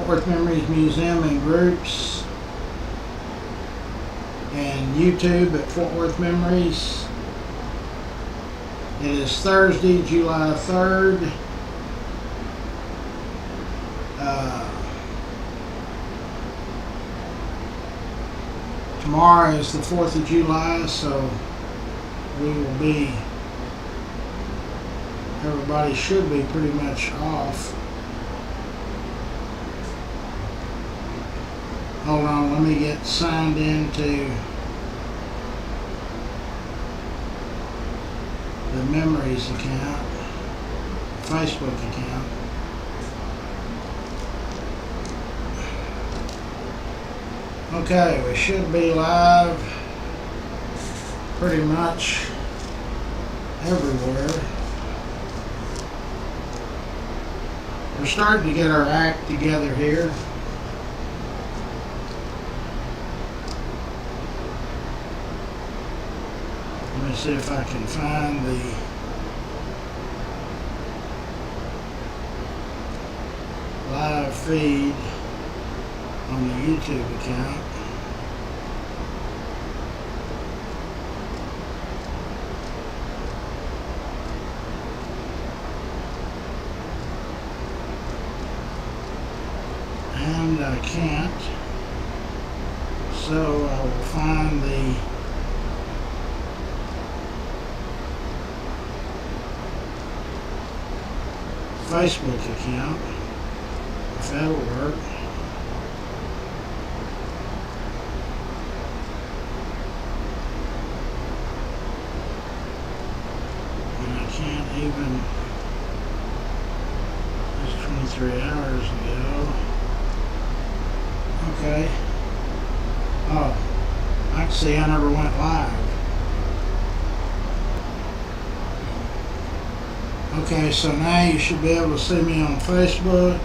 Worth Memories Museum and Groups, and YouTube at Fort Worth Memories. It is Thursday, July 3rd. Tomorrow is the 4th of July, so everybody should be pretty much off. Hold on, let me get signed into the Memories account, Facebook account. Okay, we should be live pretty much everywhere. We're starting to get our act together here. Let me see if I can find the live feed on the YouTube account. And I can't, so I will find the Facebook account, if that'll work. And I can't even, it's 23 hours ago. Okay. Oh, I can see I never went live. Okay, so now you should be able to see me on Facebook.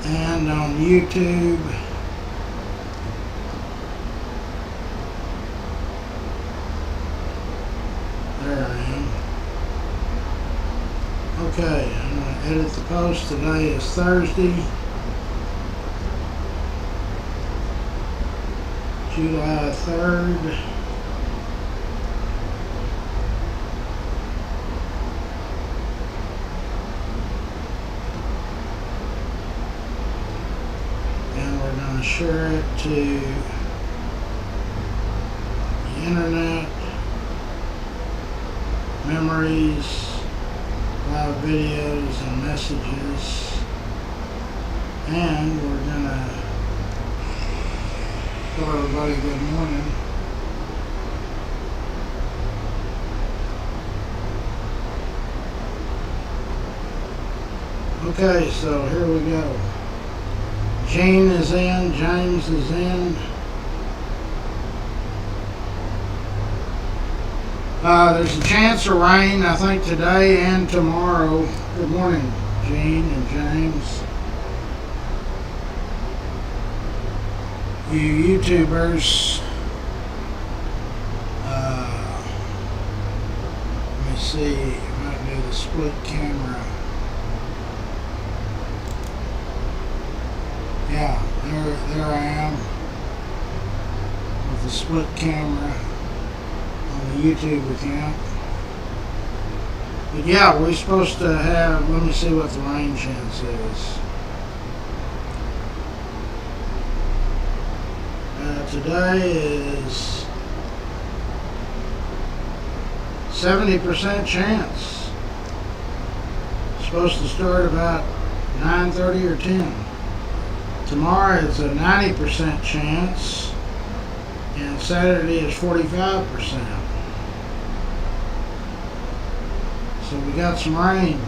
And on YouTube. There I am. Okay, I'm going to edit the post. Today is Thursday, July 3rd. And we're going to share it to the internet, memories, live videos and messages, and we're gonna tell everybody good morning. Okay, so here we go. Jane is in, James is in. There's a chance of rain, I think, today and tomorrow. Good morning, Gene and James. You YouTubers, let me see, I might do the split camera. Yeah, there I am with the split camera on the YouTube account. But yeah, we're supposed to have, let me see what the rain chance is. Today is 70% chance. It's supposed to start about 9:30 or 10. Tomorrow it's a 90% chance, and Saturday is 45%. So we got some rain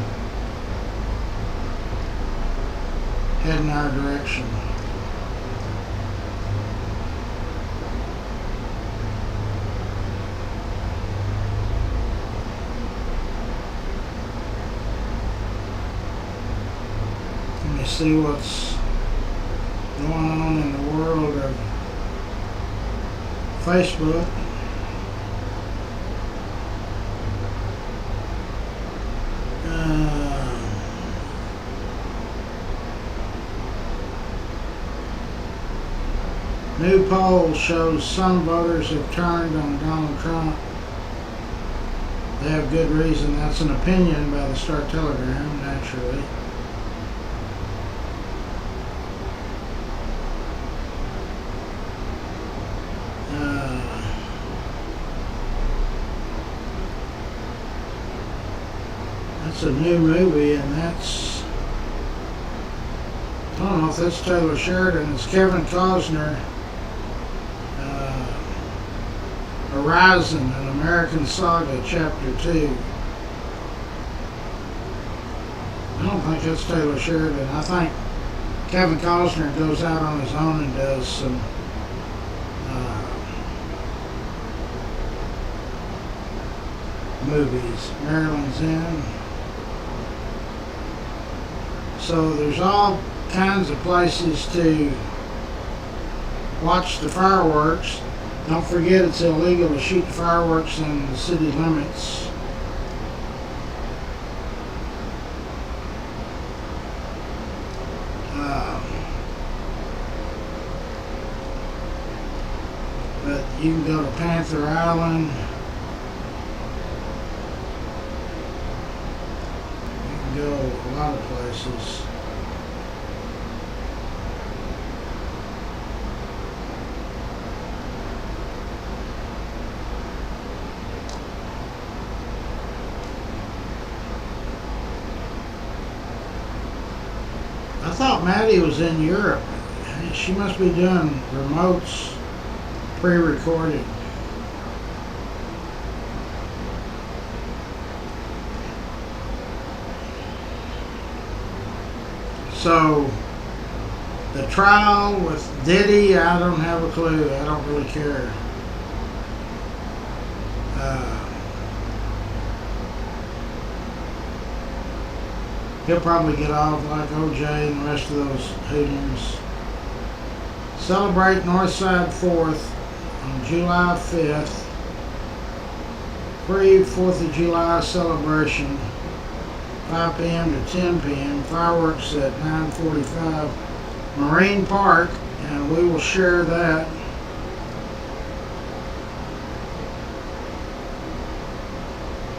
heading our direction. Let me see what's going on in the world of Facebook. New poll shows some voters have turned on Donald Trump. They have good reason. That's an opinion by the Star Telegram, naturally. That's a new movie, and that's, I don't know if that's Taylor Sheridan. It's Kevin Costner. Horizon, an American Saga, Chapter 2. I don't think that's Taylor Sheridan. I think Kevin Costner goes out on his own and does some movies. Maryland's In. So there's all kinds of places to watch the fireworks. Don't forget it's illegal to shoot fireworks in the city limits. But you can go to Panther Island. You can go a lot of places. I thought Maddie was in Europe. She must be doing remotes pre-recorded. So the trial with Diddy, I don't have a clue. I don't really care. He'll probably get off like OJ and the rest of those hoodlums. Celebrate Northside 4th on July 5th. Free 4th of July celebration. 5 p.m. to 10 p.m. Fireworks at 9:45. Marine Park, and we will share that.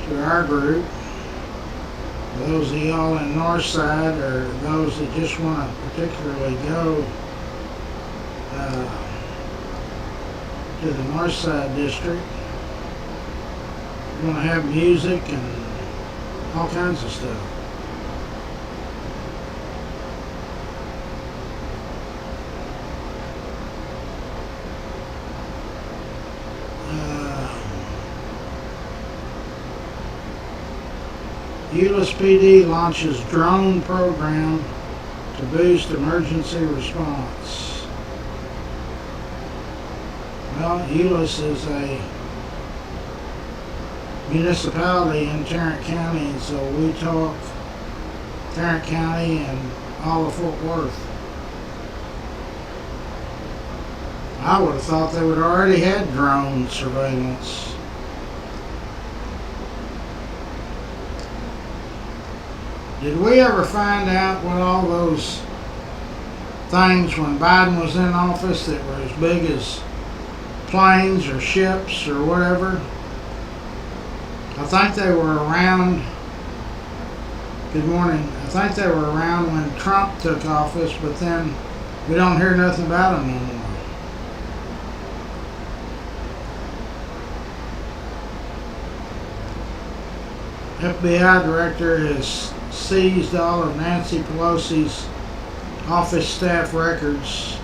To our group. Those of y'all in Northside, or those that just want to particularly go to the Northside district, we're going to have music and all kinds of stuff. Euless PD launches drone program to boost emergency response. Well, Euless is a municipality in Tarrant County, and so we talk Tarrant County and all of Fort Worth. I would have thought they would have already had drone surveillance. Did we ever find out what all those things when Biden was in office that were as big as planes or ships or whatever? I think they were around, good morning, I think they were around when Trump took office, but then we don't hear nothing about them anymore. FBI director has seized all of Nancy Pelosi's office staff records.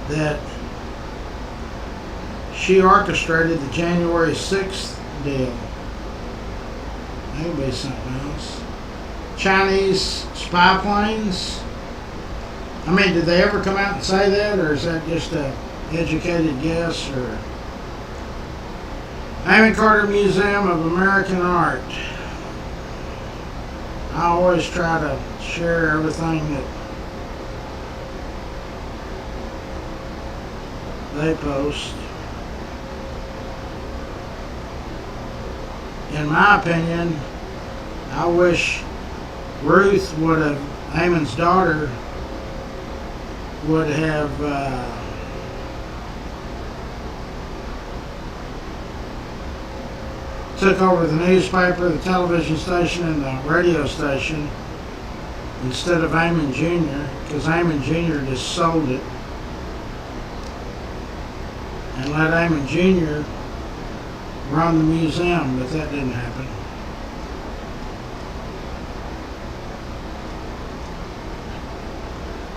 That she orchestrated the January 6th deal. That would be something else. Chinese spy planes. I mean, did they ever come out and say that, or is that just a educated guess? Or Amy Carter Museum of American Art. I always try to share everything that they post. In my opinion, I wish Ruth would have, Haman's daughter, would have took over the newspaper, the television station, and the radio station instead of Haman Jr., because Haman Jr. just sold it and let Haman Jr. run the museum, but that didn't happen.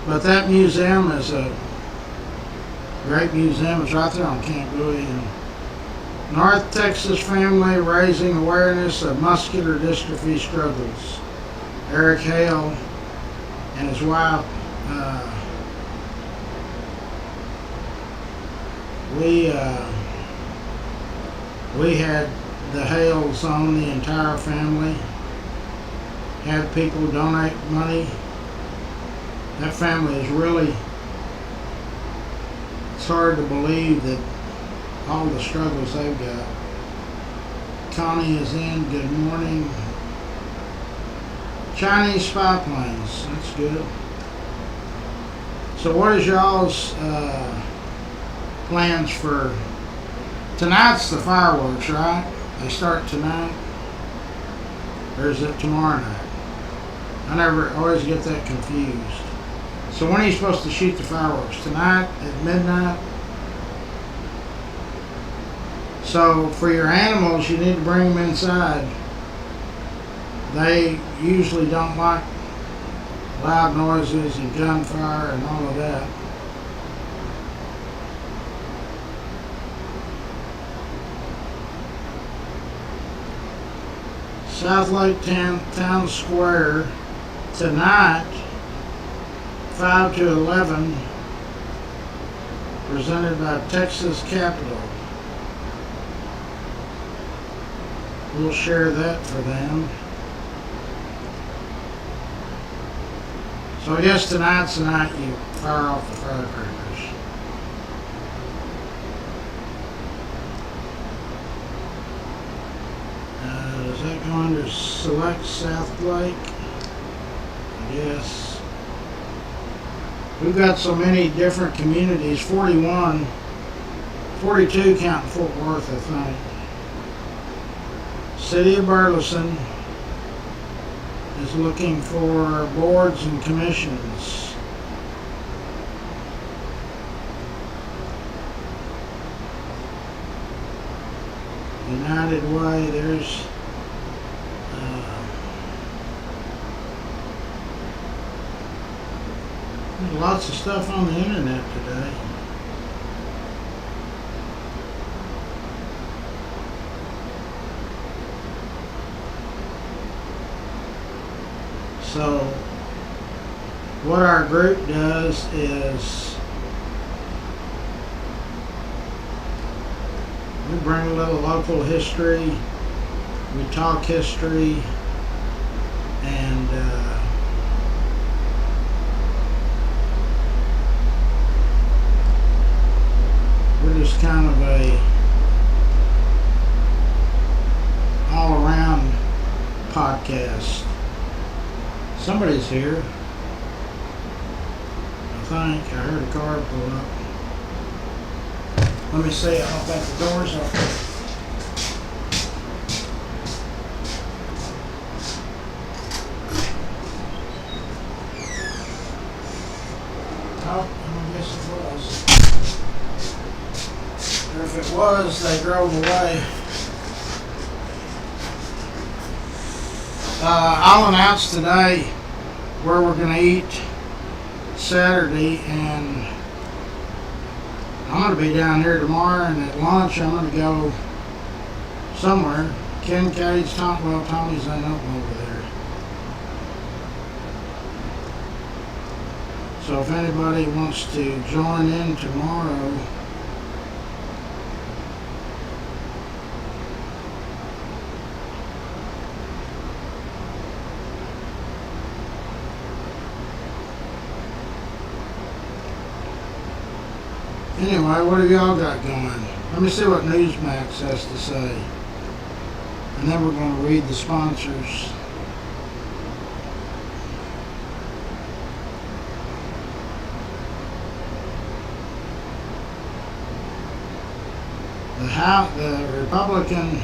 But that museum is a great museum. It's right there on Camp Bowie. And North Texas family raising awareness of muscular dystrophy struggles. Eric Hale and his wife, we had the Hales on, the entire family, had people donate money. That family is really, it's hard to believe that all the struggles they've got. Connie is in, good morning. Chinese spy planes, that's good. So what is y'all's plans for, tonight's the fireworks, right? They start tonight? Or is it tomorrow night? I always get that confused. So when are you supposed to shoot the fireworks? Tonight at midnight? So for your animals, you need to bring them inside. They usually don't like loud noises and gunfire and all of that. South Lake Town Square tonight, 5 to 11, presented by Texas Capital. We'll share that for them. So I guess tonight's the night you fire off the firecrackers. Does that go under Select South Lake? Yes. We've got so many different communities, 41, 42 counting Fort Worth, I think. City of Burleson is looking for boards and commissions. United Way, there's lots of stuff on the internet today. So what our group does is we bring a little local history, we talk history, and we're just kind of a all-around podcast. Somebody's here. I think I heard a car pull up. Let me see. I don't think the door's open. Oh, I guess it was. Or if it was, they drove away. I'll announce today where we're going to eat Saturday, and I'm going to be down here tomorrow, and at lunch I'm going to go somewhere. Kincaid's, Tommy's ain't open over there. So if anybody wants to join in tomorrow, anyway, what have y'all got going? Let me see what Newsmax has to say. And then we're going to read the sponsors. the Republican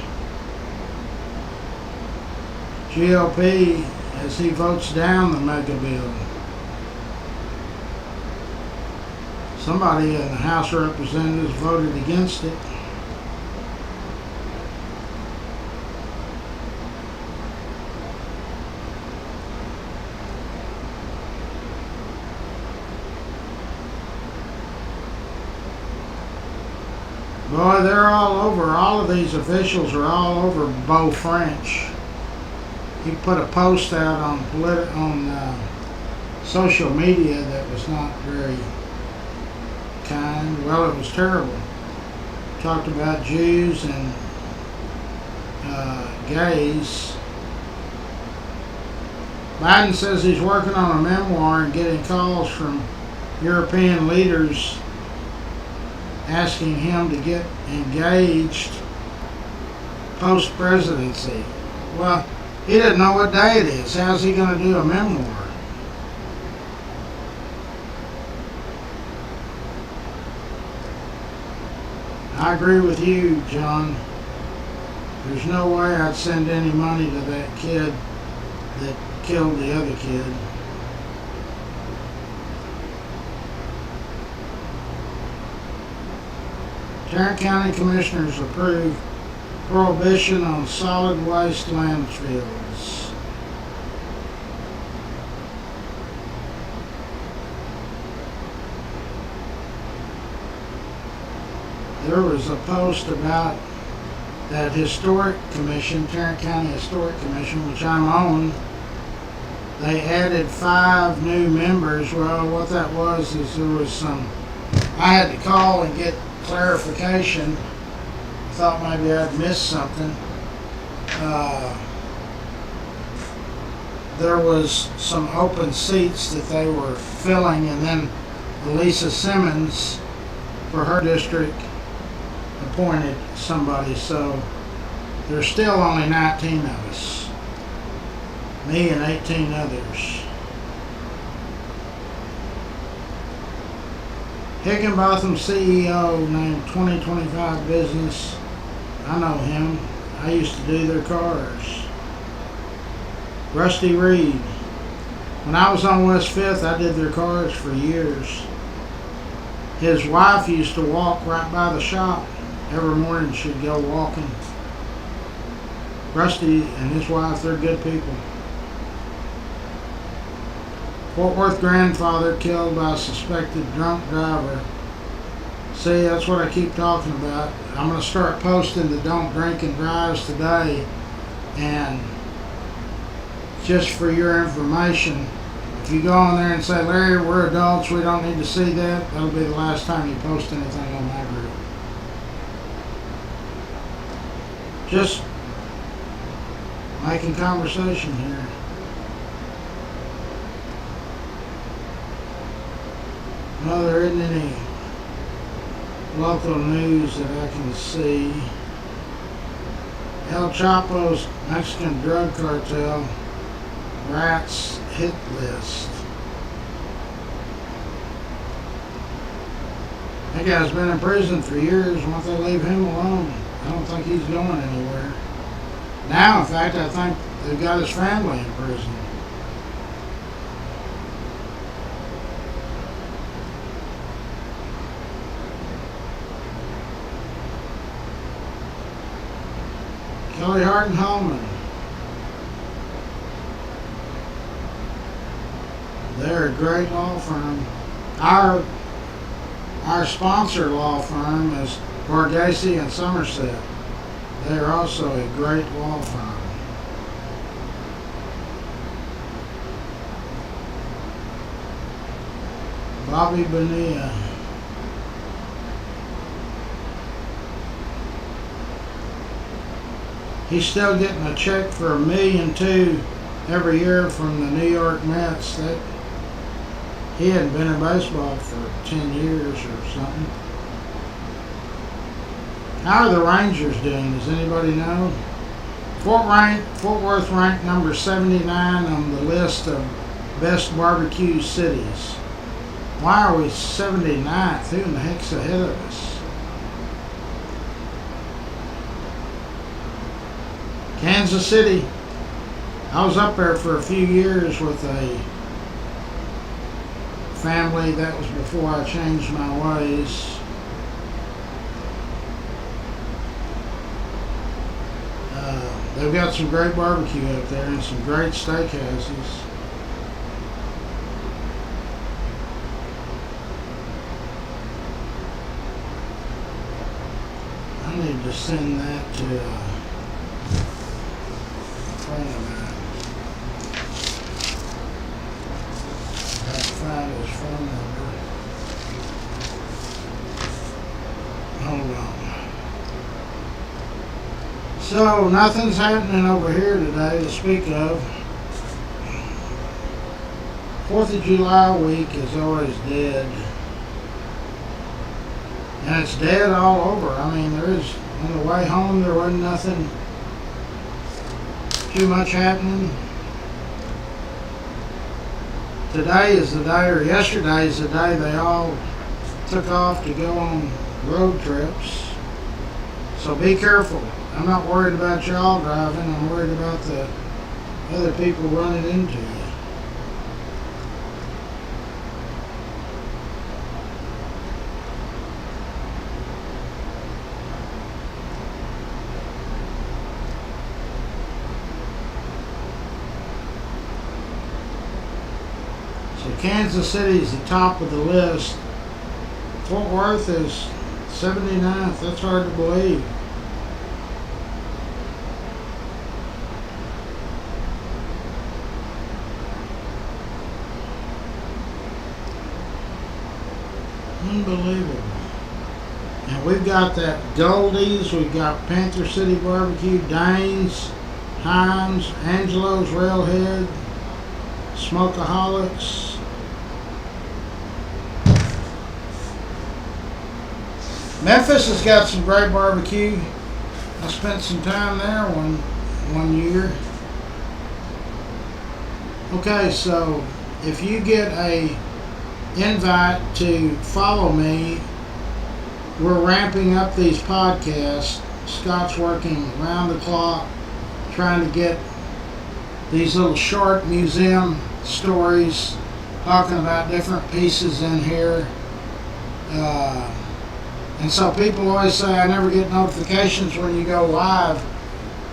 GOP, as he votes down the mega bill. Somebody in the House of Representatives voted against it. Boy, they're all over. All of these officials are all over Beau French. He put a post out on social media that was not very kind. Well, it was terrible. Talked about Jews and gays. Biden says he's working on a memoir and getting calls from European leaders asking him to get engaged post-presidency. Well, he doesn't know what day it is. How's he going to do a memoir? I agree with you, John. There's no way I'd send any money to that kid that killed the other kid. Tarrant County Commissioners approve prohibition on solid waste landfills. There was a post about that historic commission, Tarrant County Historic Commission, which I'm on. They added 5 new members. Well, what that was is there was some, I had to call and get clarification. Thought maybe I'd missed something. There was some open seats that they were filling, and then Lisa Simmons, for her district, appointed somebody. So there's still only 19 of us, me and 18 others. Higginbotham CEO named 2025 Business. I know him. I used to do their cars. Rusty Reed. When I was on West 5th, I did their cars for years. His wife used to walk right by the shop. Every morning she'd go walking. Rusty and his wife, they're good people. Fort Worth grandfather killed by a suspected drunk driver. See, that's what I keep talking about. I'm going to start posting the don't drink and drives today. And just for your information, if you go on there and say, Larry, we're adults, we don't need to see that, that'll be the last time you post anything on my group. Just making conversation here. No, there isn't any local news that I can see. El Chapo's Mexican drug cartel rats hit list. That guy's been in prison for years. Why don't they leave him alone? I don't think he's going anywhere. Now, in fact, I think they've got his family in prison. Kelly Hart and Holman. They're a great law firm. Our sponsor law firm is Borghese and Somerset. They are also a great law firm. Bobby Bonilla. He's still getting a check for $1.2 million every year from the New York Mets. He hadn't been in baseball for 10 years or something. How are the Rangers doing? Does anybody know? Fort Worth ranked number 79 on the list of best barbecue cities. Why are we 79th? Who in the heck's ahead of us? Kansas City. I was up there for a few years with a family. That was before I changed my ways. They've got some great barbecue up there and some great steakhouses. I need to send that to a friend of mine. Got to find his phone number. Hold on. So, nothing's happening over here today to speak of. 4th of July week is always dead. And it's dead all over. I mean, on the way home, there wasn't nothing too much happening. Today is the day, or yesterday is the day they all took off to go on road trips. So be careful. I'm not worried about y'all driving. I'm worried about the other people running into you. So Kansas City is the top of the list. Fort Worth is 79th. That's hard to believe. Unbelievable. And we've got that Goldie's, we've got Panther City Barbecue, Danes, Hines, Angelo's, Railhead, Smokeaholics. Memphis has got some great barbecue. I spent some time there one year. Okay, so if you get a invite to follow me, we're ramping up these podcasts. Scott's working round the clock trying to get these little short museum stories talking about different pieces in here. And so people always say I never get notifications when you go live.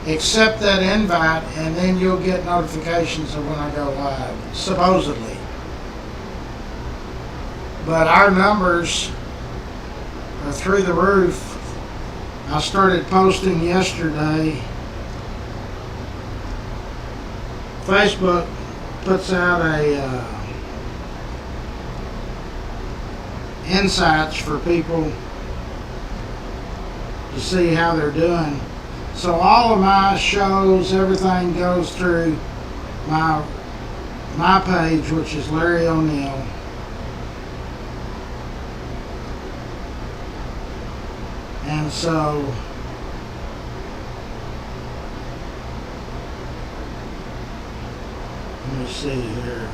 Accept that invite and then you'll get notifications of when I go live, supposedly. But our numbers are through the roof. I started posting yesterday. Facebook puts out a insights for people to see how they're doing. So all of my shows, everything goes through my page, which is Larry O'Neill. And so let me see here.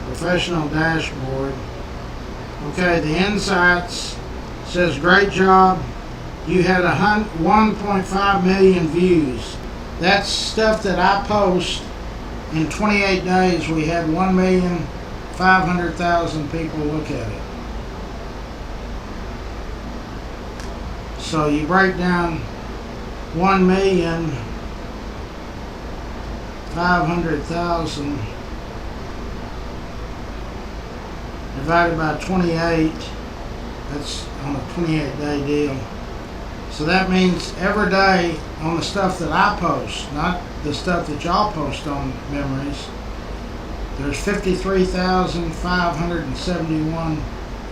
Professional dashboard. Okay, the insights says great job. You had 1.5 million views. That's stuff that I post. In 28 days, we had 1,500,000 people look at it. So you break down 1,500,000 divided by 28. That's on a 28-day deal. So that means every day on the stuff that I post, not the stuff that y'all post on Memories, there's 53,571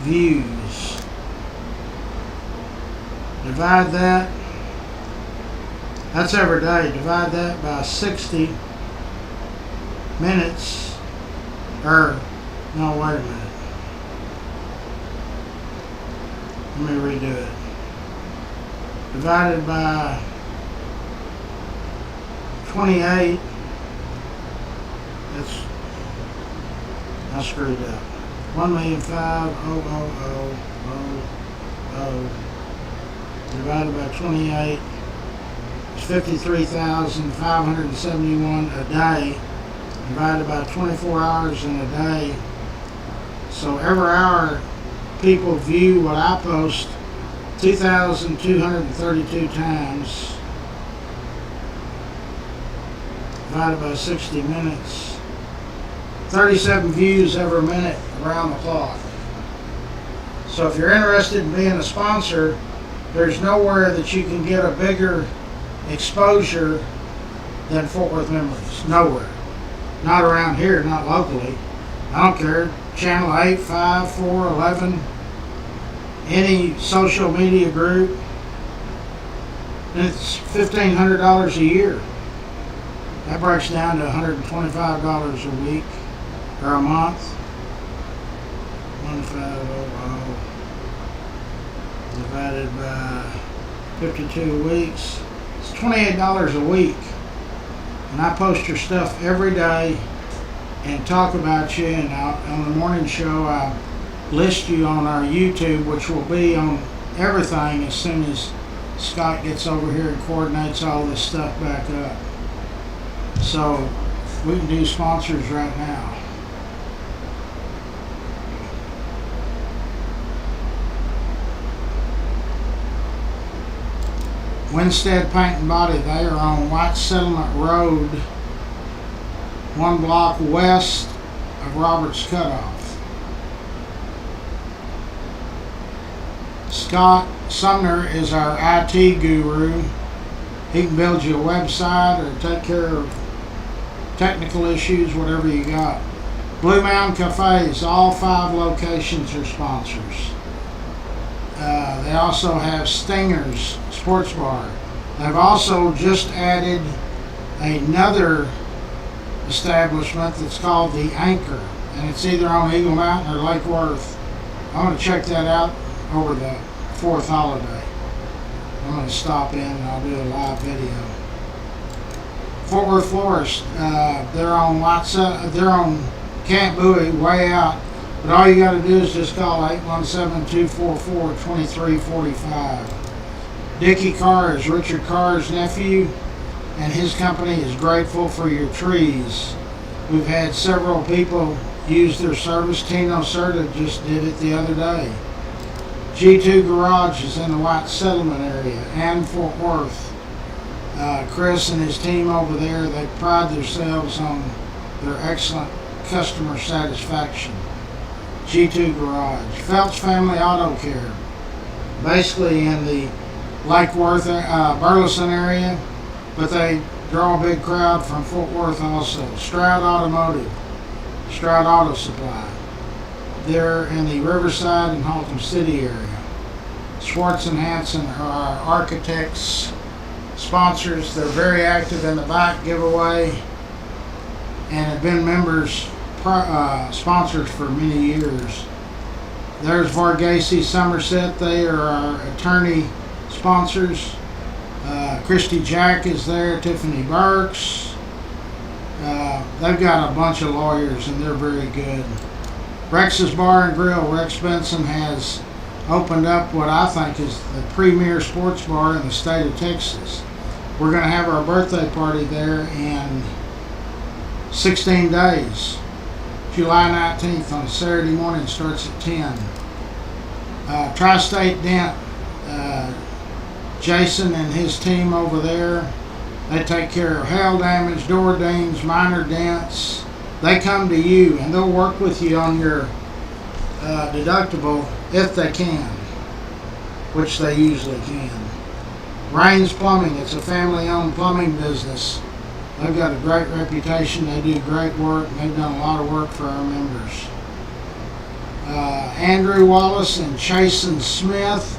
views. Divide that, that's every day. Divide that by 60 minutes, no, wait a minute. Let me redo it. Divided by 28, I screwed up. 1,500,000 divided by 28, is 53,571 a day, divided by 24 hours in a day. So every hour people view what I post 2,232 times, divided by 60 minutes. 37 views every minute around the clock. So if you're interested in being a sponsor, there's nowhere that you can get a bigger exposure than Fort Worth Memories. Nowhere. Not around here, not locally. I don't care. Channel 8, 5, 4, 11, any social media group. And it's $1,500 a year. That breaks down to $125 a week or a month. 1,500 divided by 52 weeks. It's $28 a week. And I post your stuff every day and talk about you. And on the morning show, I list you on our YouTube, which will be on everything as soon as Scott gets over here and coordinates all this stuff back up. So we can do sponsors right now. Winstead Paint and Body, they are on White Settlement Road, 1 block west of Roberts Cutoff. Scott Sumner is our IT guru. He can build you a website or take care of technical issues, whatever you got. Blue Mountain Cafes, all 5 locations are sponsors. They also have Stinger's Sports Bar. They've also just added another establishment that's called The Anchor, and it's either on Eagle Mountain or Lake Worth. I'm going to check that out over the 4th holiday. I'm going to stop in and I'll do a live video. Fort Worth Florist, they're on Camp Bowie, way out. But all you got to do is just call 817-244-2345. Dickie Carr is Richard Carr's nephew, and his company is grateful for your trees. We've had several people use their service. Tino Serta just did it the other day. G2 Garage is in the White Settlement area and Fort Worth. Chris and his team over there, they pride themselves on their excellent customer satisfaction. G2 Garage. Phelps Family Auto Care, basically in the Lake Worth, Burleson area, but they draw a big crowd from Fort Worth also. Stroud Automotive, Stroud Auto Supply. They're in the Riverside and Haltom City area. Schwartz and Hanson are our architects, sponsors. They're very active in the bike giveaway and have been members, sponsors for many years. There's Varghese Somerset. They are our attorney sponsors. Christy Jack is there, Tiffany Burks. They've got a bunch of lawyers and they're very good. Rex's Bar and Grill, Rex Benson has opened up what I think is the premier sports bar in the state of Texas. We're going to have our birthday party there in 16 days. July 19th on a Saturday morning, starts at 10. Tri-State Dent, Jason and his team over there, they take care of hail damage, door dings, minor dents. They come to you and they'll work with you on your deductible if they can, which they usually can. Raines Plumbing, it's a family-owned plumbing business. They've got a great reputation. They do great work. They've done a lot of work for our members. Andrew Wallace and Chasen Smith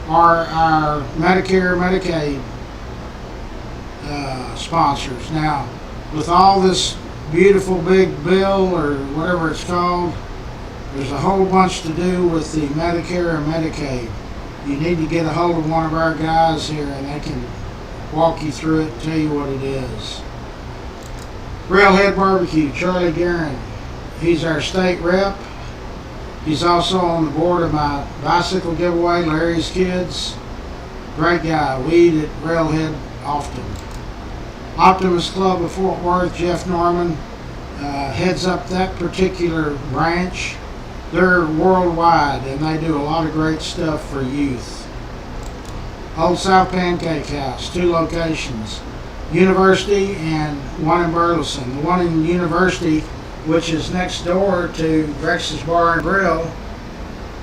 are our Medicare, Medicaid sponsors. Now, with all this beautiful big bill or whatever it's called, there's a whole bunch to do with the Medicare and Medicaid. You need to get a hold of one of our guys here and they can walk you through it and tell you what it is. Railhead Barbecue, Charlie Guerin. He's our state rep. He's also on the board of my bicycle giveaway, Larry's Kids. Great guy. We eat at Railhead often. Optimist Club of Fort Worth, Jeff Norman heads up that particular branch. They're worldwide and they do a lot of great stuff for youth. Old South Pancake House, 2 locations, University and one in Burleson. The one in University, which is next door to Rex's Bar and Grill,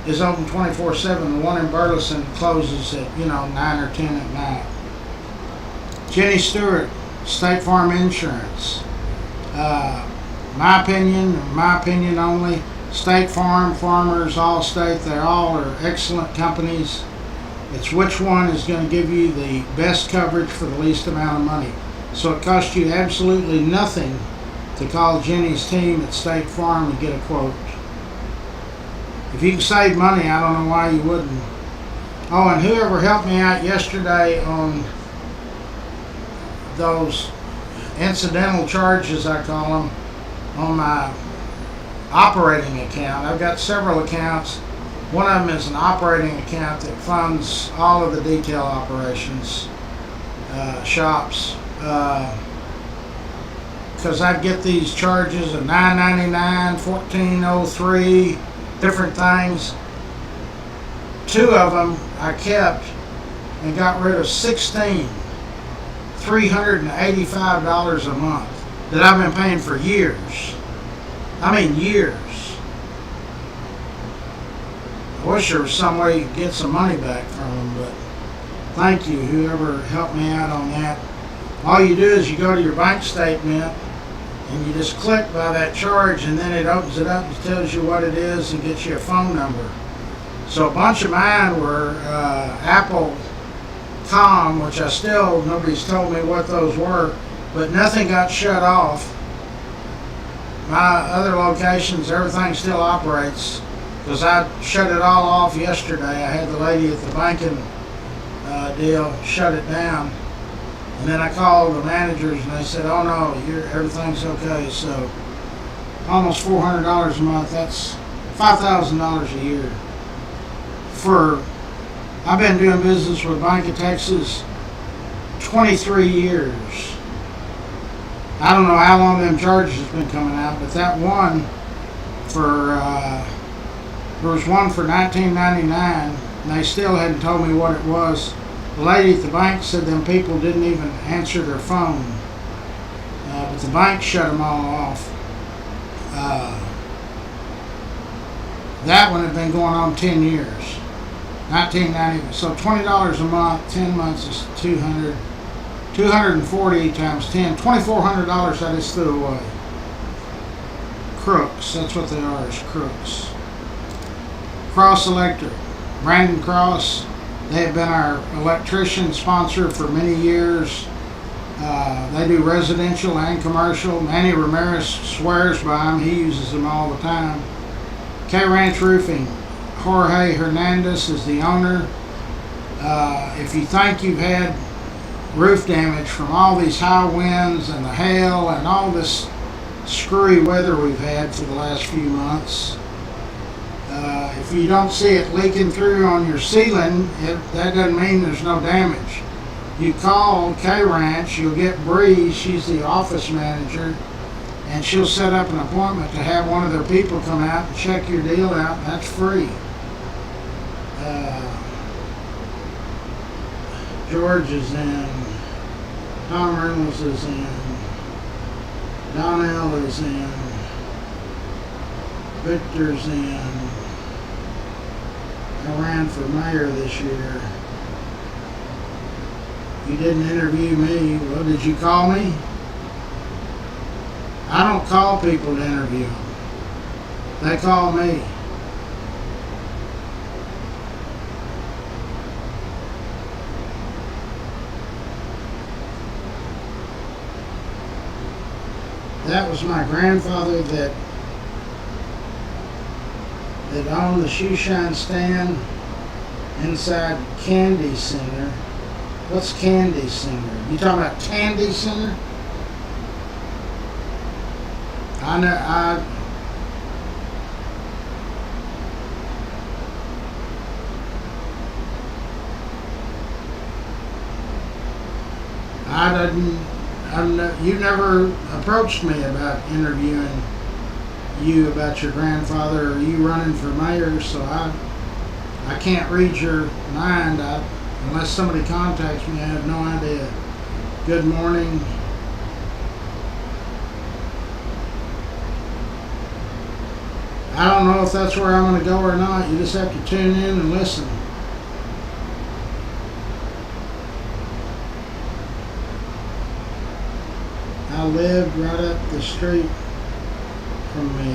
is open 24/7. The one in Burleson closes at 9 or 10 at night. Jenny Stewart, State Farm Insurance. My opinion only. State Farm, Farmers, Allstate, they all are excellent companies. It's which one is going to give you the best coverage for the least amount of money. So it costs you absolutely nothing to call Jenny's team at State Farm and get a quote. If you can save money, I don't know why you wouldn't. Oh, and whoever helped me out yesterday on those incidental charges, I call them, on my operating account. I've got several accounts. One of them is an operating account that funds all of the detail operations, shops, because I get these charges of $9.99, $14.03, different things. 2 of them I kept and got rid of 16, $385 a month that I've been paying for years. I mean years. I wish there was some way you could get some money back from them, but thank you, whoever helped me out on that. All you do is you go to your bank statement and you just click by that charge, and then it opens it up and tells you what it is and gets you a phone number. So a bunch of mine were Apple Com, which nobody's told me what those were, but nothing got shut off. My other locations, everything still operates, because I shut it all off yesterday. I had the lady at the banking deal shut it down, and then I called the managers and they said, "Oh no, everything's okay." So almost $400 a month. That's $5,000 a year. I've been doing business with Bank of Texas 23 years. I don't know how long them charges have been coming out, but that one there was one for $19.99, and they still hadn't told me what it was. The lady at the bank said them people didn't even answer their phone, but the bank shut them all off. That one had been going on 10 years, $19.90. So $20 a month, 10 months is $240 times 10, $2,400 I just threw away. Crooks, that's what they are, is crooks. Cross Electric, Brandon Cross, they have been our electrician sponsor for many years. They do residential and commercial. Manny Ramirez swears by them, he uses them all the time. K Ranch Roofing, Jorge Hernandez is the owner. If you think you've had roof damage from all these high winds and the hail and all this screwy weather we've had for the last few months, if you don't see it leaking through on your ceiling, that doesn't mean there's no damage. You call K Ranch, you'll get Bree, she's the office manager, and she'll set up an appointment to have one of their people come out and check your deal out, and that's free. George is in, Tom Reynolds is in, Donnell is in, Victor's in. I ran for mayor this year. You didn't interview me. Well, did you call me? I don't call people to interview them. They call me. That was my grandfather that owned the shoe shine stand inside Candy Center. What's Candy Center? You talking about Candy Center? You never approached me about interviewing you about your grandfather or you running for mayor, so I can't read your mind. Unless somebody contacts me, I have no idea. Good morning. I don't know if that's where I'm going to go or not. You just have to tune in and listen. I lived right up the street from me.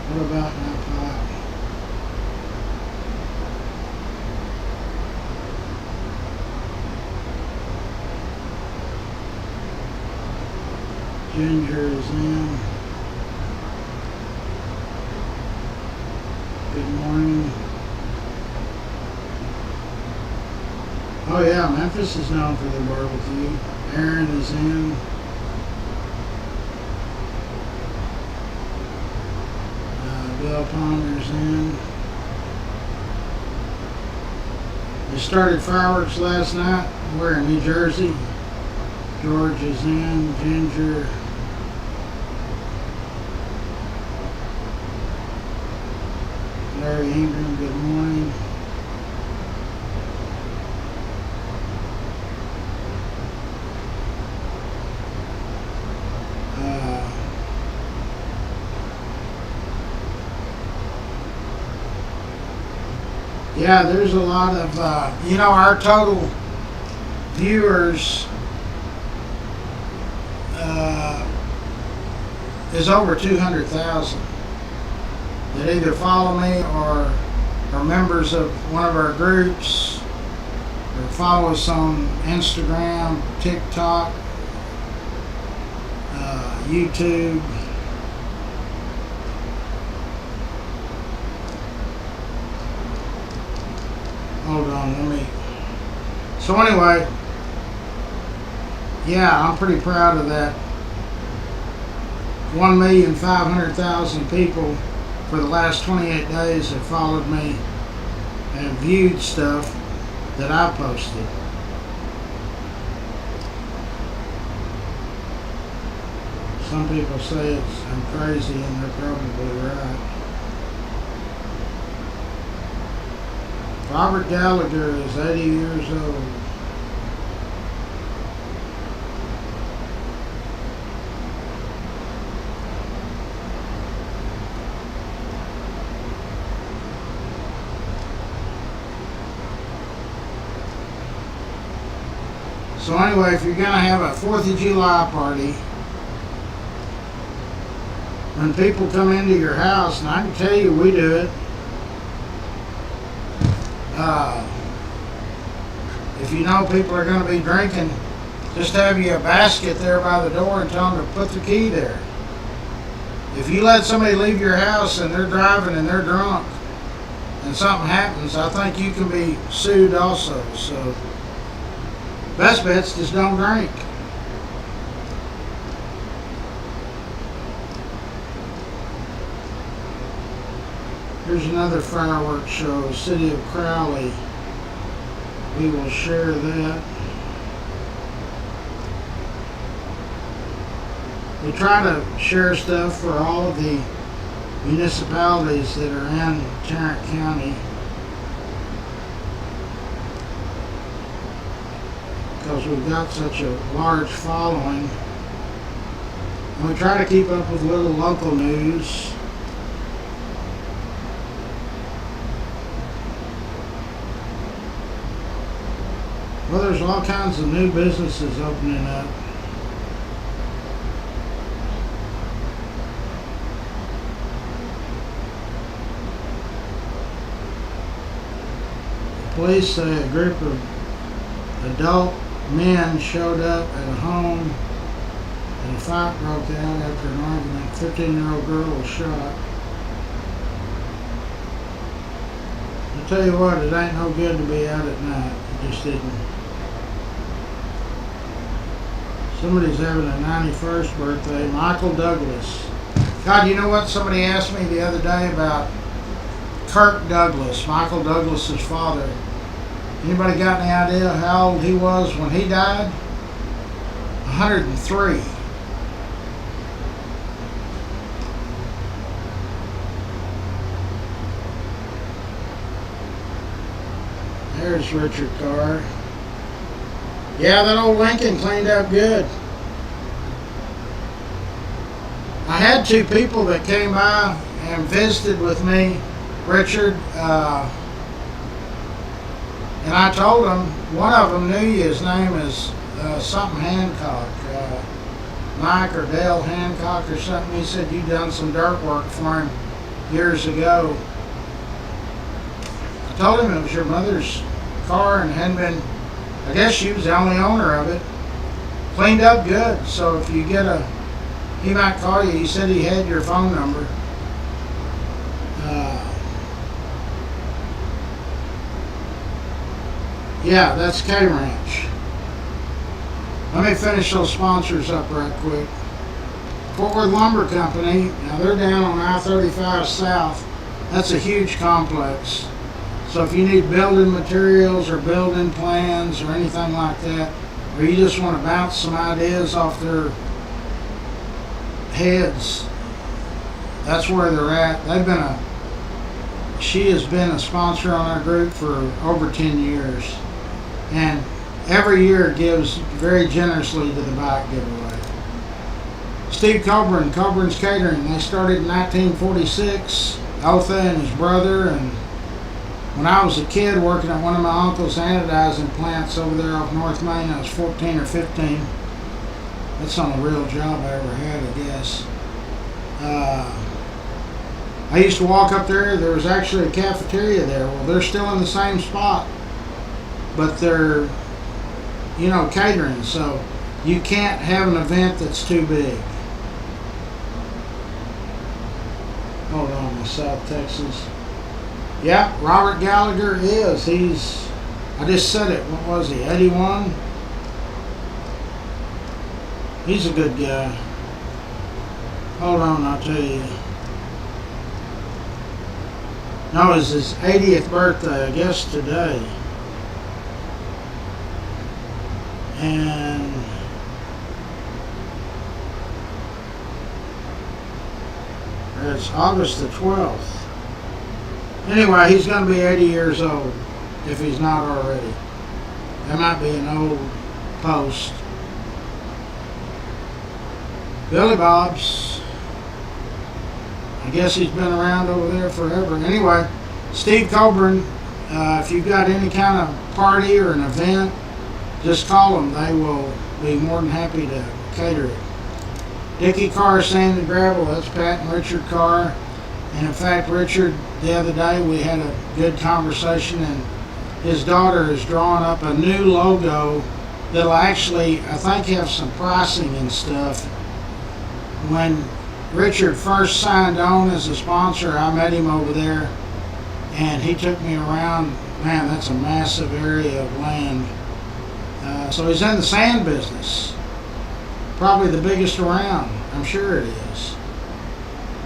What about my pop? Ginger is in. Good morning. Oh yeah, Memphis is known for the barbecue. Aaron is in. Bill Palmer's in. They started fireworks last night. We're in New Jersey. George is in. Ginger. Larry Ingram, good morning. Yeah, there's a lot of, our total viewers is over 200,000 that either follow me or are members of one of our groups or follow us on Instagram, TikTok, YouTube. Hold on, so anyway, yeah, I'm pretty proud of that. 1,500,000 people for the last 28 days have followed me and viewed stuff that I posted. Some people say I'm crazy, and they're probably right. Robert Gallagher is 80 years old. So anyway, if you're going to have a 4th of July party, when people come into your house, and I can tell you we do it, if you know people are going to be drinking, just have you a basket there by the door and tell them to put the key there. If you let somebody leave your house and they're driving and they're drunk and something happens, I think you can be sued also. So best bet's just don't drink. Here's another fireworks show, City of Crowley. We will share that. We try to share stuff for all of the municipalities that are in Tarrant County, because we've got such a large following. And we try to keep up with little local news. Well, there's all kinds of new businesses opening up. Police say a group of adult men showed up at a home and a fight broke out after an argument. 15-year-old girl was shot. I'll tell you what, it ain't no good to be out at night. It just isn't. Somebody's having a 91st birthday. Michael Douglas. God, you know what? Somebody asked me the other day about Kirk Douglas, Michael Douglas's father. Anybody got any idea how old he was when he died? 103. There's Richard Carr. Yeah, that old Lincoln cleaned up good. I had two people that came by and visited with me, Richard, and I told them, one of them knew you, his name is something Hancock, Mike or Dale Hancock or something. He said you done some dirt work for him years ago. I told him it was your mother's car and hadn't been, I guess she was the only owner of it. Cleaned up good, so if you get he might call you. He said he had your phone number. Yeah, that's K-Ranch. Let me finish those sponsors up right quick. Fort Worth Lumber Company, now they're down on I-35 South. That's a huge complex. So if you need building materials or building plans or anything like that, or you just want to bounce some ideas off their heads, that's where they're at. She has been a sponsor on our group for over 10 years. And every year gives very generously to the bike giveaway. Steve Coburn, Coburn's Catering, they started in 1946. Otha and his brother, and when I was a kid working at one of my uncle's anodizing plants over there off North Main, I was 14 or 15. That's the only real job I ever had, I guess. I used to walk up there. There was actually a cafeteria there. Well, they're still in the same spot, but they're, catering, so you can't have an event that's too big. Hold on, South Texas. Yeah, Robert Gallagher I just said it, what was he, 81? He's a good guy. Hold on, I'll tell you. No, it's his 80th birthday, I guess today. And it's August the 12th. Anyway, he's going to be 80 years old, if he's not already. That might be an old post. Billy Bob's, I guess he's been around over there forever. Anyway, Steve Coburn, if you've got any kind of party or an event, just call them. They will be more than happy to cater it. Dickie Carr Sand and Gravel, that's Pat and Richard Carr. And in fact, Richard, the other day we had a good conversation, and his daughter has drawn up a new logo that'll actually, I think, have some pricing and stuff. When Richard first signed on as a sponsor, I met him over there, and he took me around. Man, that's a massive area of land. So he's in the sand business. Probably the biggest around. I'm sure it is.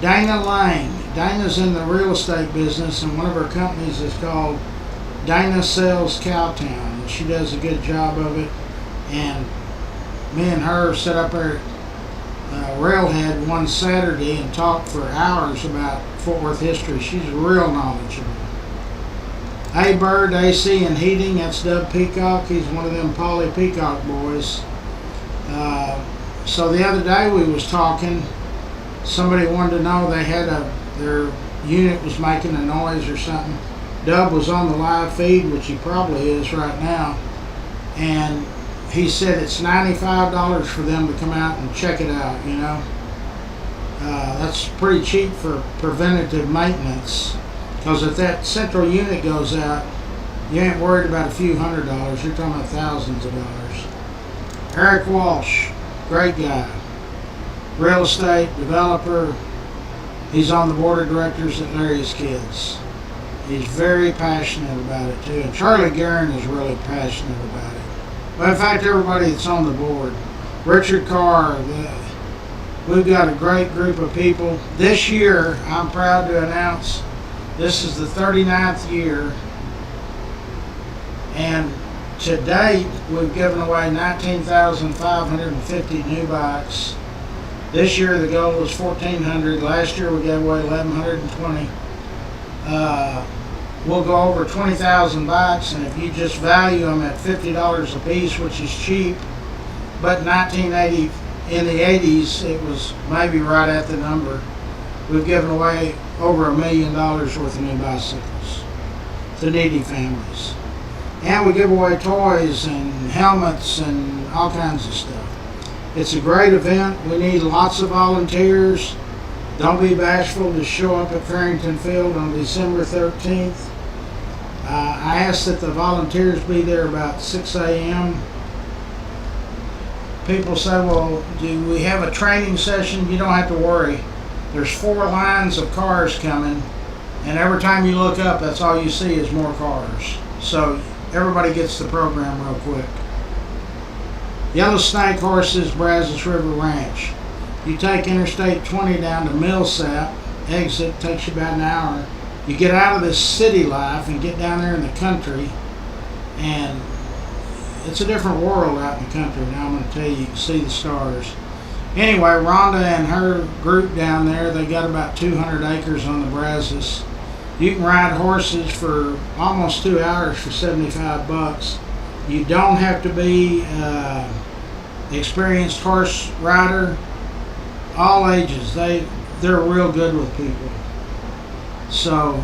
Dana Lang. Dana's in the real estate business, and one of her companies is called Dana Sells Cowtown. And she does a good job of it. And me and her set up there at Railhead one Saturday and talked for hours about Fort Worth history. She's real knowledgeable. A Bird AC and Heating, that's Doug Peacock. He's one of them Polly Peacock boys. So the other day we was talking, somebody wanted to know they had their unit was making a noise or something. Dub was on the live feed, which he probably is right now, and he said it's $95 for them to come out and check it out, That's pretty cheap for preventative maintenance, because if that central unit goes out, you ain't worried about a few $100s, you're talking about thousands of dollars. Eric Walsh, great guy. Real estate developer. He's on the board of directors at Larry's Kids. He's very passionate about it too. And Charlie Guerin is really passionate about it. But in fact, everybody that's on the board. Richard Carr, we've got a great group of people. This year, I'm proud to announce This is the 39th year, and to date we've given away 19,550 new bikes. This year the goal was 1,400. Last year we gave away 1,120. We'll go over 20,000 bikes, and if you just value them at $50 a piece, which is cheap, but in the 80s it was maybe right at the number. We've given away over $1 million worth of new bicycles to needy families. And we give away toys and helmets and all kinds of stuff. It's a great event. We need lots of volunteers. Don't be bashful to show up at Farrington Field on December 13th. I ask that the volunteers be there about 6 a.m. People say, well, do we have a training session? You don't have to worry. There's 4 lines of cars coming, and every time you look up, that's all you see is more cars. So everybody gets the program real quick. Yellow Snake Horses, Brazos River Ranch. You take Interstate 20 down to Millsap, exit, takes you about an hour. You get out of this city life and get down there in the country, and it's a different world out in the country. Now I'm going to tell you, you can see the stars. Anyway, Rhonda and her group down there, they got about 200 acres on the Brazos. You can ride horses for almost 2 hours for $75. You don't have to be experienced horse rider. All ages, they're real good with people. So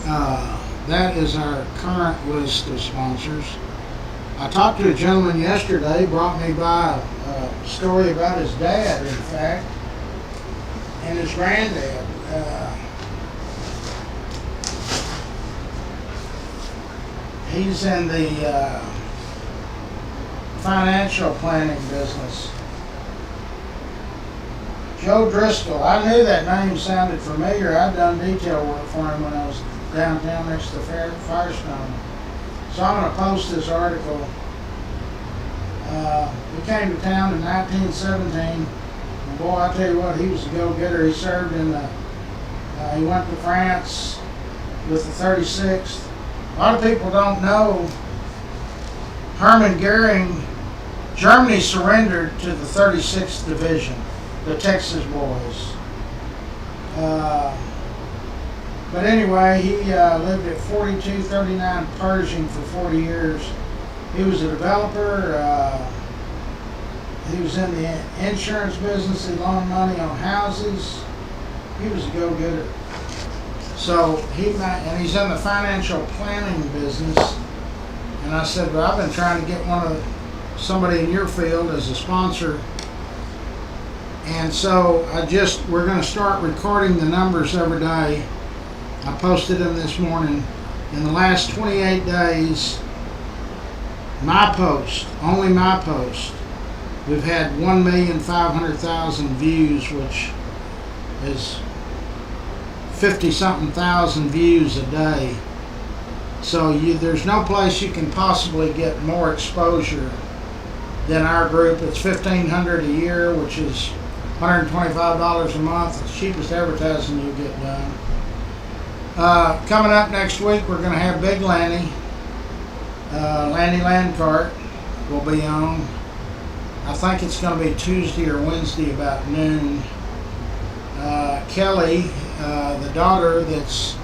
that is our current list of sponsors. I talked to a gentleman yesterday, brought me by a story about his dad, in fact, and his granddad. He's in the financial planning business. Joe Driscoll. I knew that name sounded familiar. I'd done detail work for him when I was downtown next to Firestone. So I'm going to post this article. He came to town in 1917. And boy, I tell you what, he was a go-getter. He served in the, he went to France with the 36th. A lot of people don't know Hermann Goering, Germany surrendered to the 36th Division, the Texas boys. But anyway, he lived at 4239 Pershing for 40 years. He was a developer. He was in the insurance business. He loaned money on houses. He was a go-getter. So and he's in the financial planning business. And I said, well, I've been trying to get somebody in your field as a sponsor. And so we're going to start recording the numbers every day. I posted them this morning. In the last 28 days, only my post, we've had 1,500,000 views, which is 50-something thousand views a day. So there's no place you can possibly get more exposure than our group. It's $1,500 a year, which is $125 a month. It's the cheapest advertising you'll get done. Coming up next week, we're going to have Big Lanny. Lanny Landcart will be on. I think it's going to be Tuesday or Wednesday about noon. Kelly, the daughter that's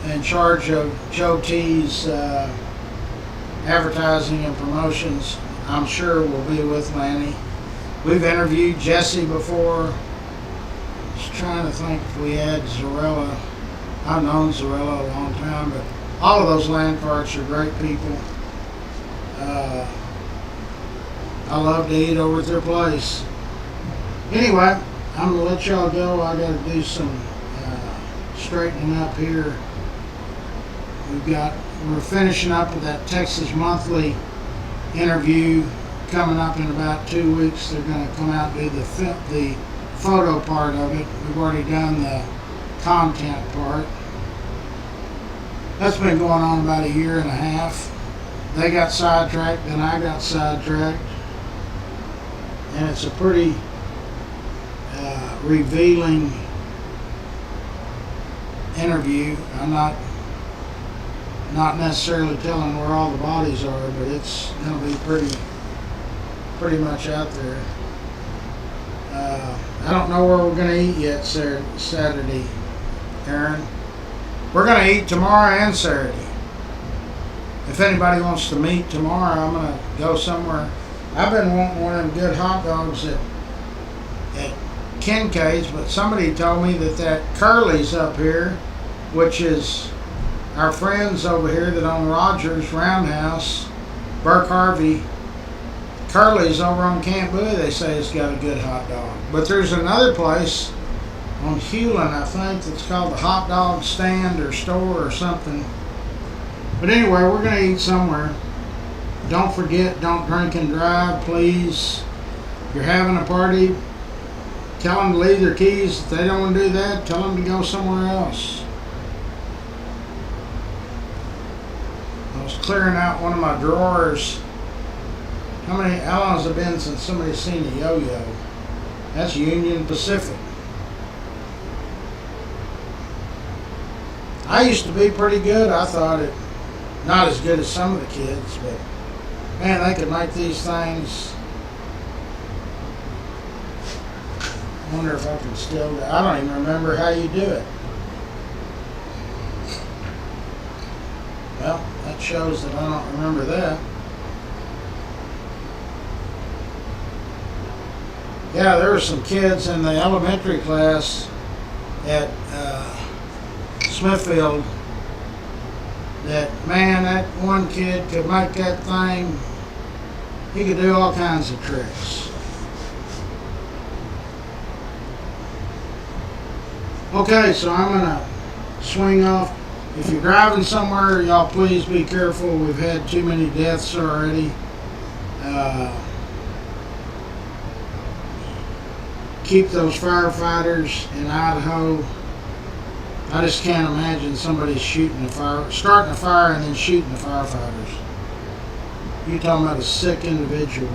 in charge of Joe T's advertising and promotions, I'm sure will be with Lanny. We've interviewed Jesse before. Just trying to think if we had Zarella. I've known Zarella a long time, but all of those Landcarts are great people. I love to eat over at their place. Anyway, I'm going to let y'all go. I got to do some straightening up here. We're finishing up with that Texas Monthly interview coming up in about 2 weeks. They're going to come out and do the photo part of it. We've already done the content part. That's been going on about 1.5 years. They got sidetracked, then I got sidetracked. And it's a pretty revealing interview. I'm not necessarily telling where all the bodies are, but it's going to be pretty much out there. I don't know where we're going to eat yet Saturday, Aaron. We're going to eat tomorrow and Saturday. If anybody wants to meet tomorrow, I'm going to go somewhere. I've been wanting one of them good hot dogs at Kincaid's, but somebody told me that Curly's up here, which is our friends over here that own Rogers Roundhouse, Burke Harvey. Curly's over on Camp Bowie, they say it's got a good hot dog. But there's another place on Hewlin, I think, that's called the Hot Dog Stand or Store or something. But anyway, we're going to eat somewhere. Don't forget, don't drink and drive, please. If you're having a party, tell them to leave their keys. If they don't want to do that, tell them to go somewhere else. I was clearing out one of my drawers. How long has it been since somebody's seen a yo-yo? That's Union Pacific. I used to be pretty good. I thought it not as good as some of the kids, but man, they could make these things. I wonder if I can still do it. I don't even remember how you do it. Well, that shows that I don't remember that. Yeah, there were some kids in the elementary class at Smithfield that, man, that one kid could make that thing. He could do all kinds of tricks. Okay, so I'm going to swing off. If you're driving somewhere, y'all please be careful. We've had too many deaths already. Keep those firefighters in Idaho. I just can't imagine somebody starting a fire and then shooting the firefighters. You're talking about a sick individual.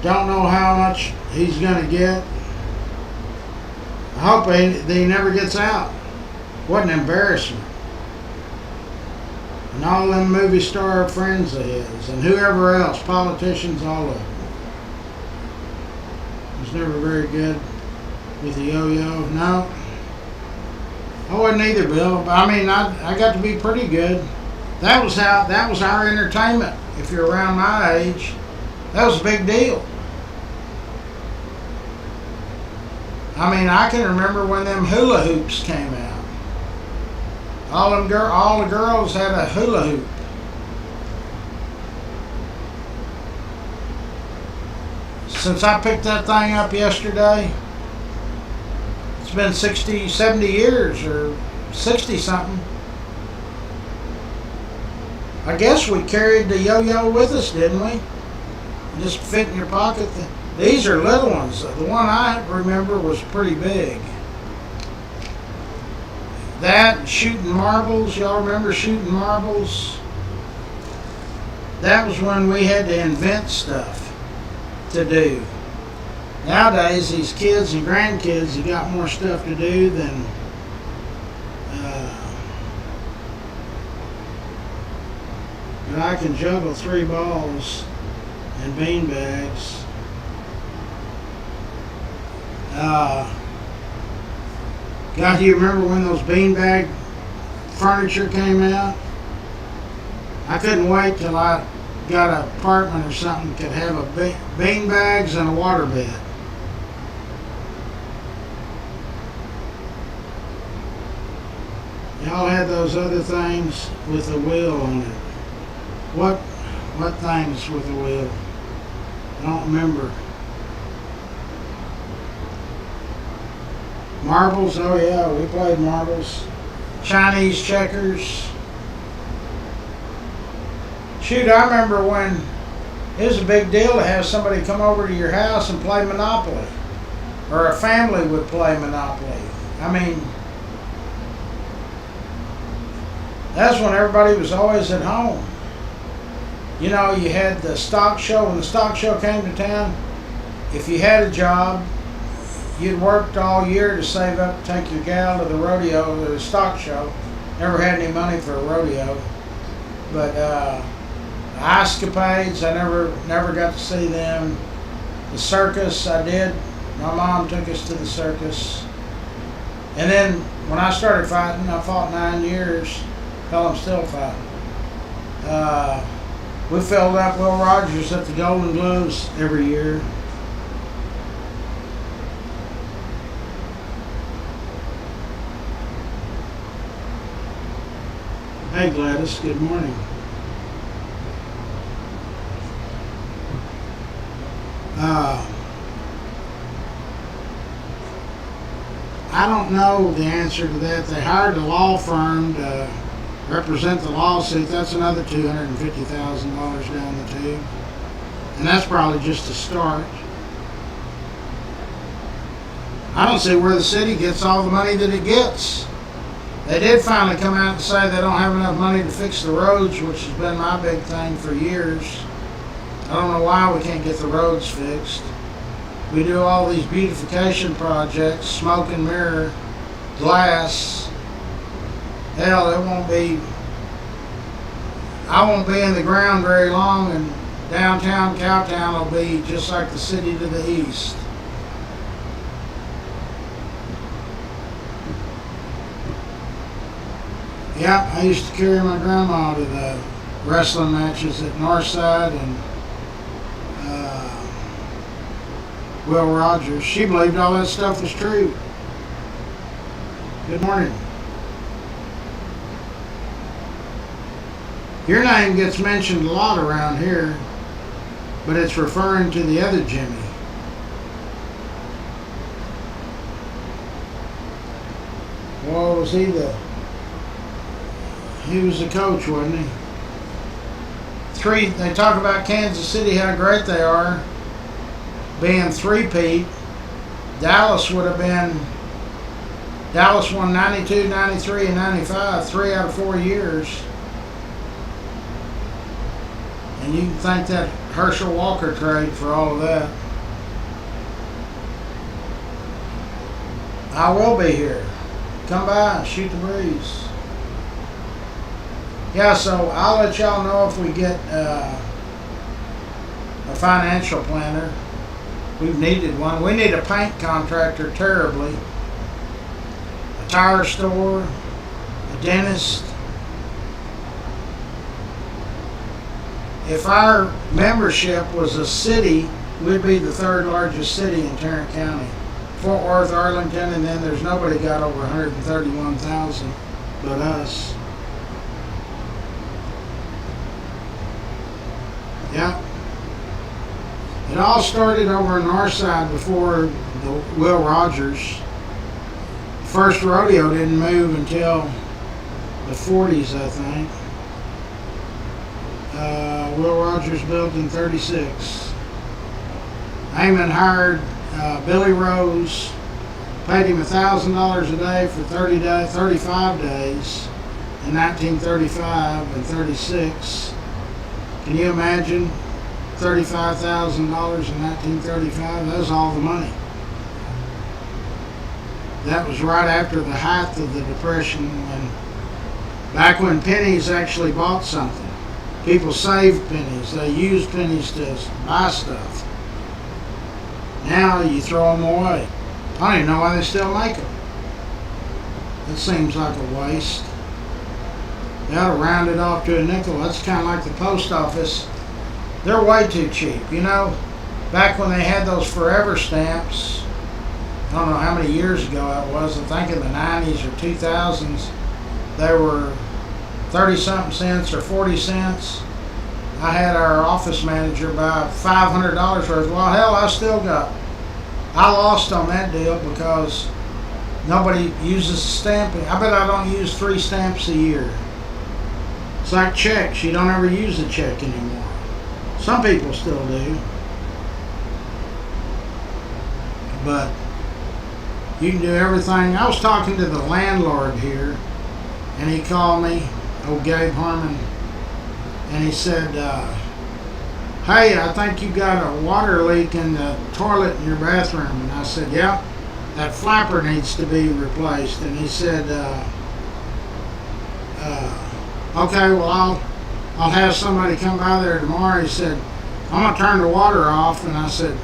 Don't know how much he's going to get. I hope he never gets out. What an embarrassment. And all them movie star friends of his, and whoever else, politicians, all of them. Was never very good with the yo-yo. No, I wasn't either, Bill. But I mean, I got to be pretty good. That was our entertainment. If you're around my age, that was a big deal. I mean, I can remember when them hula hoops came out. All the girls had a hula hoop. Since I picked that thing up yesterday, it's been 60, 70 years or 60 something. I guess we carried the yo-yo with us, didn't we? Just fit in your pocket. These are little ones. The one I remember was pretty big. That, shooting marbles, y'all remember shooting marbles? That was when we had to invent stuff to do. Nowadays, these kids and grandkids have got more stuff to do than but I can juggle 3 balls and bean bags. God, do you remember when those beanbag furniture came out? I couldn't wait till I got an apartment or something that could have a bean bags and a water bed. Y'all had those other things with a wheel on it. What things with a wheel? I don't remember. Marbles, oh yeah, we played marbles. Chinese checkers. Shoot, I remember when it was a big deal to have somebody come over to your house and play Monopoly. Or a family would play Monopoly. I mean, that's when everybody was always at home. You know, you had the stock show. When the stock show came to town, if you had a job you'd worked all year to save up to take your gal to the rodeo, the stock show. Never had any money for a rodeo, but the Escapades, I never got to see them. The circus, I did. My mom took us to the circus. And then when I started fighting, I fought 9 years. Hell, I'm still fighting. We filled up Will Rogers at the Golden Gloves every year. Hey Gladys, good morning. I don't know the answer to that. They hired a law firm to represent the lawsuit. That's another $250,000 down the tube. And that's probably just a start. I don't see where the city gets all the money that it gets. They did finally come out and say they don't have enough money to fix the roads, which has been my big thing for years. I don't know why we can't get the roads fixed. We do all these beautification projects, smoke and mirror, glass. Hell, I won't be in the ground very long, and downtown Cowtown will be just like the city to the east. Yeah, I used to carry my grandma to the wrestling matches at Northside and Will Rogers. She believed all that stuff was true. Good morning. Your name gets mentioned a lot around here, but it's referring to the other Jimmy. Well, was he was the coach, wasn't he? They talk about Kansas City, how great they are, being three-peat. Dallas won 92, 93, and 95, 3 out of 4 years. And you can thank that Herschel Walker trade for all of that. I will be here. Come by and shoot the breeze. Yeah, so I'll let y'all know if we get a financial planner. We've needed one. We need a paint contractor terribly. A tire store, a dentist. If our membership was a city, we'd be the 3rd largest city in Tarrant County. Fort Worth, Arlington, and then there's nobody got over 131,000 but us. Yeah. It all started over in Northside before the Will Rogers. The first rodeo didn't move until the 40s, I think. Will Rogers built in 36. Heyman hired Billy Rose, paid him $1,000 a day for 35 days in 1935 and 36. Can you imagine $35,000 in 1935? That was all the money. That was right after the height of the Depression, back when pennies actually bought something. People saved pennies. They used pennies to buy stuff. Now you throw them away. I don't even know why they still make them. It seems like a waste. They ought to round it off to a nickel. That's kind of like the post office. They're way too cheap. You know, back when they had those forever stamps, I don't know how many years ago that was, I think in the 90s or 2000s, they were 30-something cents or 40 cents. I had our office manager buy $500 worth. Well, hell, I lost on that deal because nobody uses stamping. I bet I don't use 3 stamps a year. It's like checks. You don't ever use a check anymore. Some people still do. But you can do everything. I was talking to the landlord here, and he called me, old Gabe Harmon, and he said, hey, I think you got a water leak in the toilet in your bathroom. And I said, yeah. that flapper needs to be replaced. And he said, okay, well, I'll have somebody come by there tomorrow. He said, I'm going to turn the water off. And I said,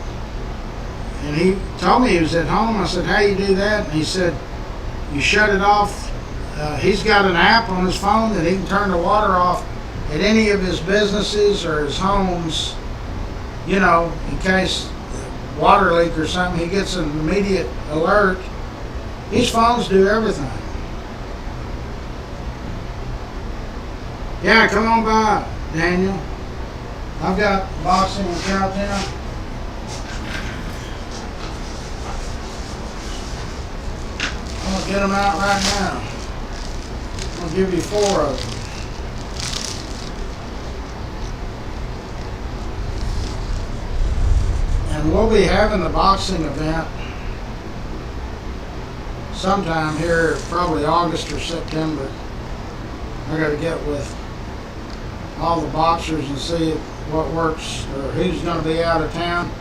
and he told me he was at home. I said, how you do that? And he said, you shut it off. He's got an app on his phone that he can turn the water off at any of his businesses or his homes, you know, in case water leak or something. He gets an immediate alert. These phones do everything. Yeah, come on by, Daniel. I've got boxing in Cowtown. I'm going to get them out right now. I'll give you 4 of them. And we'll be having the boxing event sometime here, probably August or September. I got to get with all the boxers and see what works or who's going to be out of town.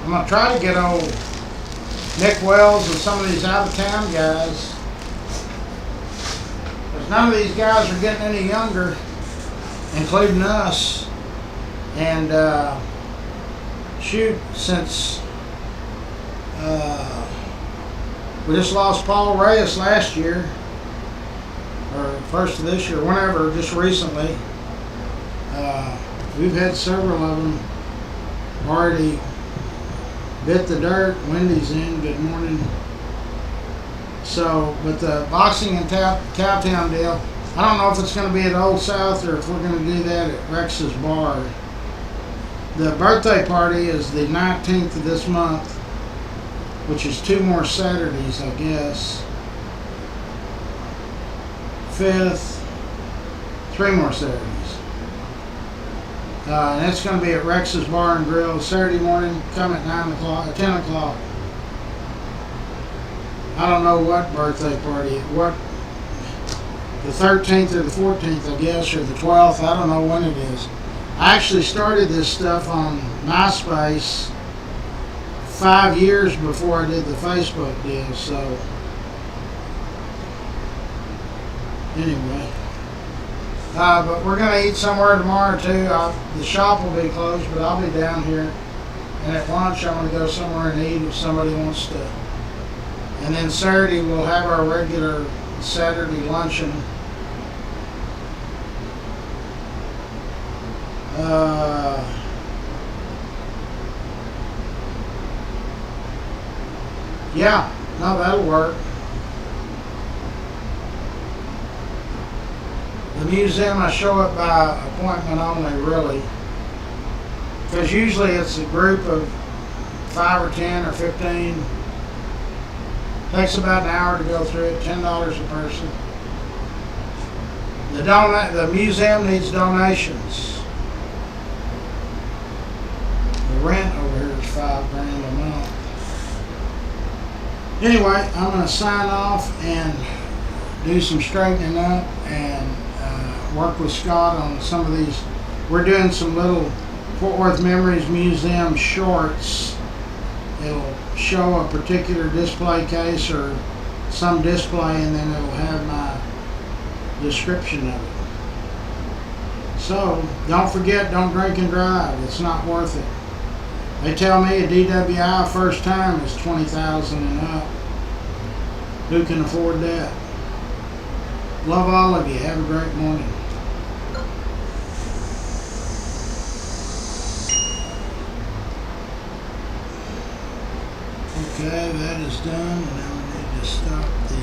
I'm going to try to get old Nick Wells and some of these out of town guys. Because none of these guys are getting any younger, including us. And shoot, since we just lost Paul Reyes last year, or first of this year, whenever, just recently. We've had several of them already bit the dirt. Wendy's in. Good morning. So, but the boxing in Cowtown deal, I don't know if it's going to be at Old South or if we're going to do that at Rex's Bar. The birthday party is the 19th of this month, which is 2 more Saturdays, I guess. 5th, 3 more Saturdays. And it's going to be at Rex's Bar and Grill Saturday morning. Come at 9 o'clock, 10 o'clock. I don't know what birthday party, what, the 13th or the 14th, I guess, or the 12th. I don't know when it is. I actually started this stuff on MySpace 5 years before I did the Facebook deal, so anyway. But we're going to eat somewhere tomorrow too. The shop will be closed, but I'll be down here. And at lunch, I'm going to go somewhere and eat if somebody wants to. And then Saturday, we'll have our regular Saturday luncheon. Yeah, no, that'll work. The museum, I show up by appointment only, really. Because usually it's a group of 5 or 10 or 15. Takes about an hour to go through it, $10 a person. The museum needs donations. The rent over here is $5 grand a month. Anyway, I'm going to sign off and do some straightening up and work with Scott on some of these. We're doing some little Fort Worth Memories Museum shorts. It'll show a particular display case or some display, and then it'll have my description of it. So, don't forget, don't drink and drive. It's not worth it. They tell me a DWI first time is $20,000 and up. Who can afford that? Love all of you. Have a great morning. Okay, that is done, and now we need to stop the